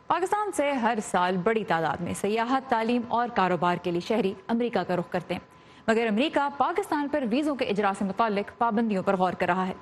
पाकिस्तान से हर साल बड़ी तादाद में सियाहत, तालीम और कारोबार के लिए शहरी अमेरिका का रुख करते हैं, मगर अमेरिका पाकिस्तान पर वीज़ों के इजरा से मुताल्लिक पाबंदियों पर गौर कर रहा है।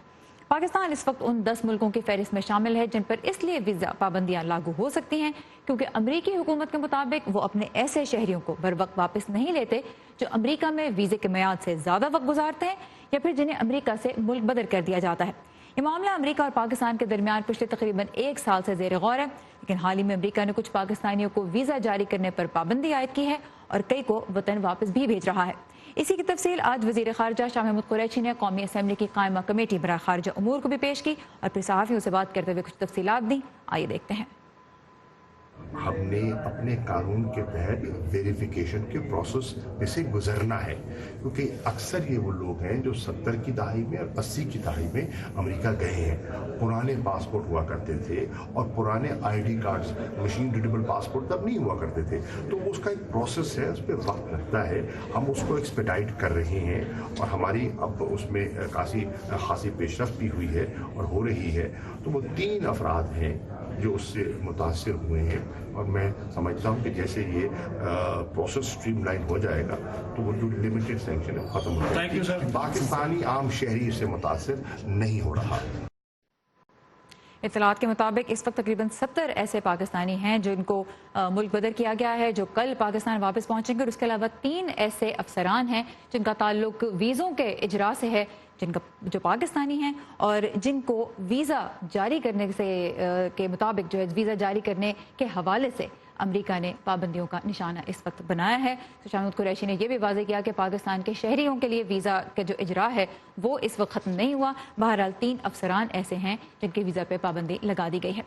पाकिस्तान इस वक्त उन 10 मुल्कों की फहरिस्त में शामिल है जिन पर इसलिए वीज़ा पाबंदियां लागू हो सकती हैं क्योंकि अमरीकी हुकूमत के मुताबिक वो अपने ऐसे शहरियों को बर वक्त वापस नहीं लेते जो अमरीका में वीज़े के मियाद से ज़्यादा वक्त गुजारते हैं या फिर जिन्हें अमरीका से मुल्क बदर कर दिया जाता है। ये मामला अमरीका और पाकिस्तान के दरमियान पिछले तकरीबन 1 साल से ज़ेर गौर है, लेकिन हाल ही में अमरीका ने कुछ पाकिस्तानियों को वीज़ा जारी करने पर पाबंदी आयद की है और कई को वतन वापस भी भेज रहा है। इसी की तफसील आज वज़ीर ख़ारजा शाह महमूद कुरैशी ने कौमी असम्बली की कायमा कमेटी बराए खारजा उमूर को भी पेश की और फिर सहाफ़ियों से बात करते हुए कुछ तफसीलात दी। आइए देखते हैं। हमने अपने कानून के तहत वेरिफिकेशन के प्रोसेस में से गुजरना है, क्योंकि अक्सर ये वो लोग हैं जो 70 की दहाई में और 80 की दहाई में अमेरिका गए हैं। पुराने पासपोर्ट हुआ करते थे और पुराने ID cards, machine readable passport तब नहीं हुआ करते थे, तो उसका एक प्रोसेस है, उस पर वक्त लगता है। हम उसको एक्सपेडाइट कर रहे हैं और हमारी अब उसमें खासी पेशरफ्त भी हुई है और हो रही है। तो वो 3 अफराद हैं जो उससे मुतासिर हुए हैं और मैं समझता हूँ कि जैसे ये प्रोसेस स्ट्रीमलाइन हो जाएगा तो वो जो लिमिटेड सैंक्शन है खत्म हो जाएगा। पाकिस्तानी आम शहरी इससे मुतासिर नहीं हो रहा। इत्तलात के मुताबिक इस वक्त तकरीबन 70 ऐसे पाकिस्तानी हैं जिनको मुल्क बदर किया गया है, जो कल पाकिस्तान वापस पहुंचेंगे और उसके अलावा 3 ऐसे अफसरान हैं जिनका ताल्लुक वीज़ों के इजरा से है, जो पाकिस्तानी हैं और जिनको वीज़ा जारी करने से के मुताबिक जो है वीज़ा जारी करने के हवाले से अमेरिका ने पाबंदियों का निशाना इस वक्त बनाया है। तो शाह महमूद कुरैशी ने यह भी वाज़ेह किया कि पाकिस्तान के शहरियों के लिए वीज़ा का जो इजरा है वो इस वक्त ख़त्म नहीं हुआ। बहरहाल 3 अफसरान ऐसे हैं जिनके वीज़ा पे पाबंदी लगा दी गई है।